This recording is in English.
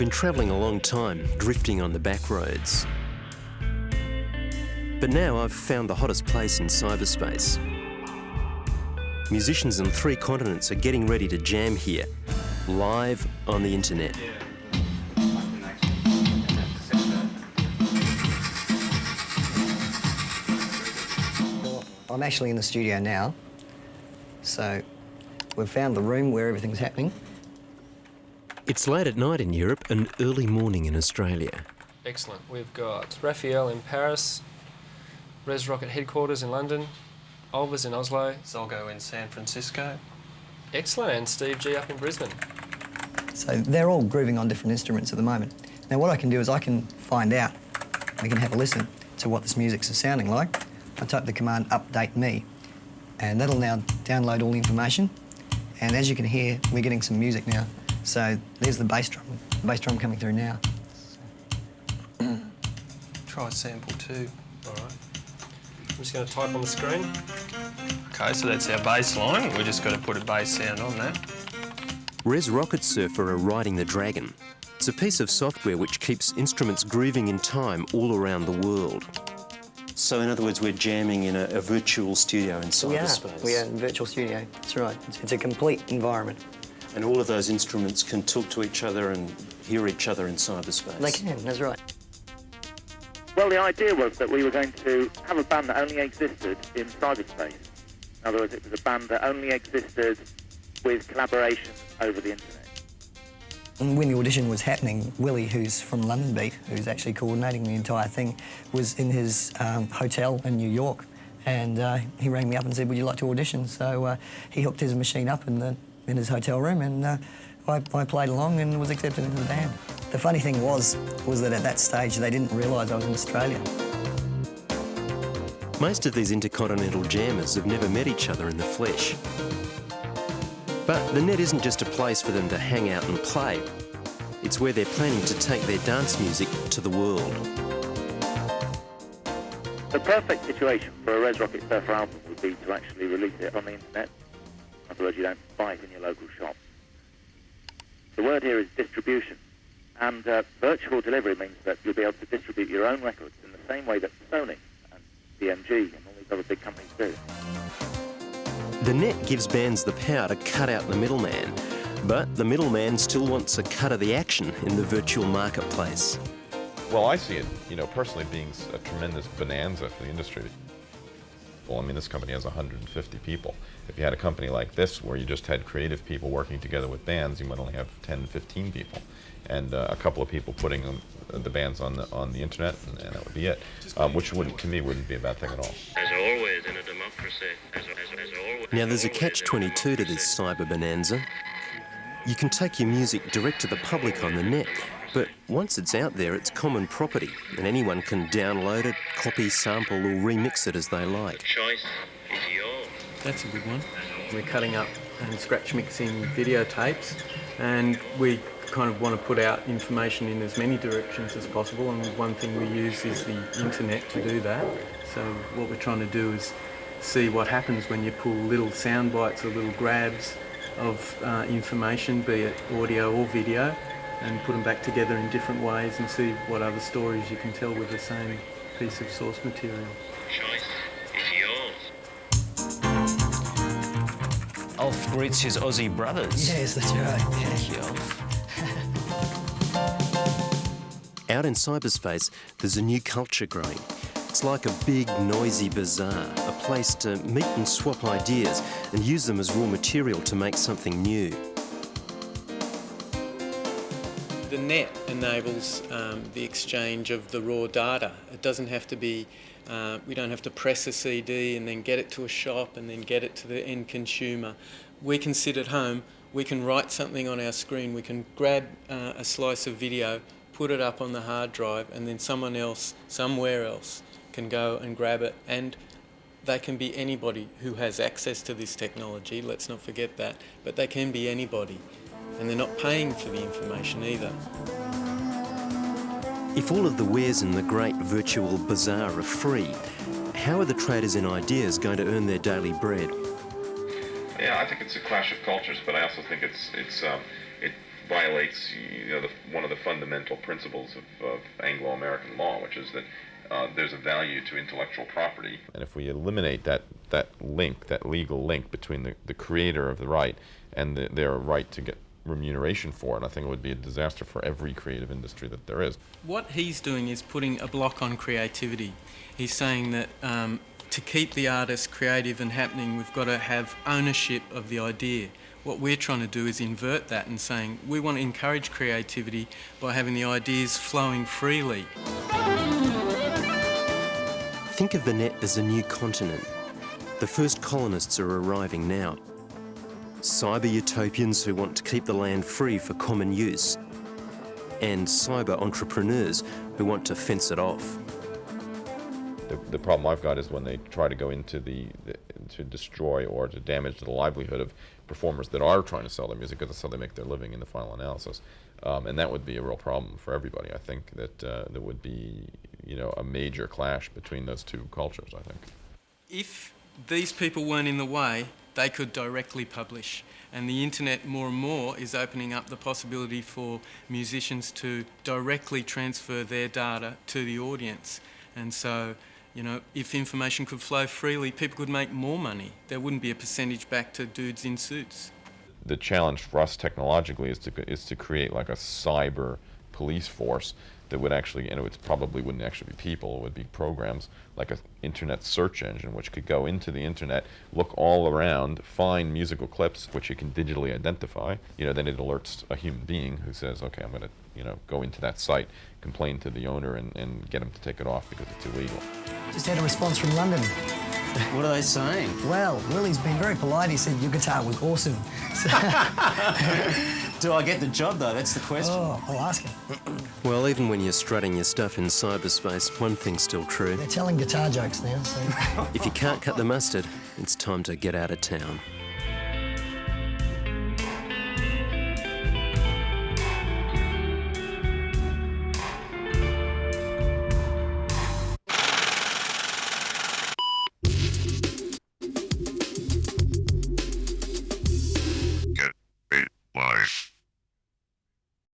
been travelling a long time, drifting on the back roads. But now I've found the hottest place in cyberspace. Musicians on 3 continents are getting ready to jam here, live on the internet. Well, I'm actually in the studio now, so we've found the room where everything's happening. It's late at night in Europe and early morning in Australia. Excellent. We've got Raphael in Paris, Res Rocket headquarters in London, Olvers in Oslo, Zolgo in San Francisco. excellent, and Steve G up in Brisbane. So they're all grooving on different instruments at the moment. Now what I can do is I can find out, we can have a listen to what this music's sounding like. I type the command update me, and that'll now download all the information. And as you can hear, we're getting some music now. So there's the bass drum coming through now. Try sample 2. All right. I'm just going to type on the screen. Okay, so that's our bass line. We just got to put a bass sound on that. Res Rocket Surfer are riding the Dragon. It's a piece of software which keeps instruments grooving in time all around the world. So in other words, we're jamming in a virtual studio in cyberspace. We are in virtual studio, that's right. It's a complete environment. And all of those instruments can talk to each other and hear each other in cyberspace. They can, that's right. Well, the idea was that we were going to have a band that only existed in cyberspace. In other words, it was a band that only existed with collaboration over the internet. And when the audition was happening, Willie, who's from London Beat, who's actually coordinating the entire thing, was in his hotel in New York, and he rang me up and said, would you like to audition? So he hooked his machine up in his hotel room, and I played along and was accepted into the band. The funny thing was that at that stage they didn't realise I was in Australia. Most of these intercontinental jammers have never met each other in the flesh. But the net isn't just a place for them to hang out and play. It's where they're planning to take their dance music to the world. The perfect situation for a Res Rocket Surfer album would be to actually release it on the internet. In other words, you don't buy it in your local shop. The word here is distribution. And virtual delivery means that you'll be able to distribute your own records in the same way that Sony and BMG and all these other big companies do. The net gives bands the power to cut out the middleman, but the middleman still wants a cut of the action in the virtual marketplace. Well, I see it, personally being a tremendous bonanza for the industry. Well, I mean, this company has 150 people. If you had a company like this where you just had creative people working together with bands, you might only have 10, 15 people. And a couple of people putting the bands on the internet, and that would be it. Which to me wouldn't be a bad thing at all. As always in a democracy, as always. Now there's a catch-22 to this cyber bonanza. You can take your music direct to the public on the net, but once it's out there, it's common property, and anyone can download it, copy, sample, or remix it as they like. The choice is yours. That's a good one. We're cutting up and scratch mixing videotapes, and we kind of want to put out information in as many directions as possible, and one thing we use is the internet to do that. So what we're trying to do is see what happens when you pull little sound bites or little grabs of information, be it audio or video, and put them back together in different ways and see what other stories you can tell with the same piece of source material. Choice is yours. Ulf greets his Aussie brothers. Yes, that's right. Thank you, Ulf. Out in cyberspace, there's a new culture growing. It's like a big, noisy bazaar, a place to meet and swap ideas and use them as raw material to make something new. The net enables the exchange of the raw data. It doesn't have to be, we don't have to press a CD and then get it to a shop and then get it to the end consumer. We can sit at home, we can write something on our screen, we can grab a slice of video, put it up on the hard drive, and then someone else, somewhere else, can go and grab it, and they can be anybody who has access to this technology, let's not forget that, but they can be anybody, and they're not paying for the information either. If all of the wares in the great virtual bazaar are free, how are the traders in ideas going to earn their daily bread? Yeah, I think it's a clash of cultures, but I also think it violates one of the fundamental principles of Anglo-American law, which is that there's a value to intellectual property. And if we eliminate that link, that legal link between the creator of the right and their right to get remuneration for it, I think it would be a disaster for every creative industry that there is. What he's doing is putting a block on creativity. He's saying that to keep the artist creative and happening, we've got to have ownership of the idea. What we're trying to do is invert that and saying we want to encourage creativity by having the ideas flowing freely. Think of the net as a new continent. The first colonists are arriving now. Cyber utopians who want to keep the land free for common use, and cyber entrepreneurs who want to fence it off. The problem I've got is when they try to go into to destroy or to damage the livelihood of performers that are trying to sell their music, because that's how they make their living in the final analysis. And that would be a real problem for everybody. I think that there would be, a major clash between those two cultures, I think. If these people weren't in the way, they could directly publish. And the internet more and more is opening up the possibility for musicians to directly transfer their data to the audience. And so, if information could flow freely, people could make more money. There wouldn't be a percentage back to dudes in suits. The challenge for us technologically is to create like a cyber police force that would actually, and it probably wouldn't actually be people, it would be programs like an internet search engine which could go into the internet, look all around, find musical clips which it can digitally identify. Then it alerts a human being who says, okay, I'm going to go into that site, complain to the owner and get him to take it off because it's illegal. Just had a response from London. What are they saying? Well, Willie's been very polite. He said your guitar was awesome. Do I get the job, though? That's the question. Oh, I'll ask him. Well, even when you're strutting your stuff in cyberspace, one thing's still true. They're telling guitar jokes now, so... If you can't cut the mustard, it's time to get out of town.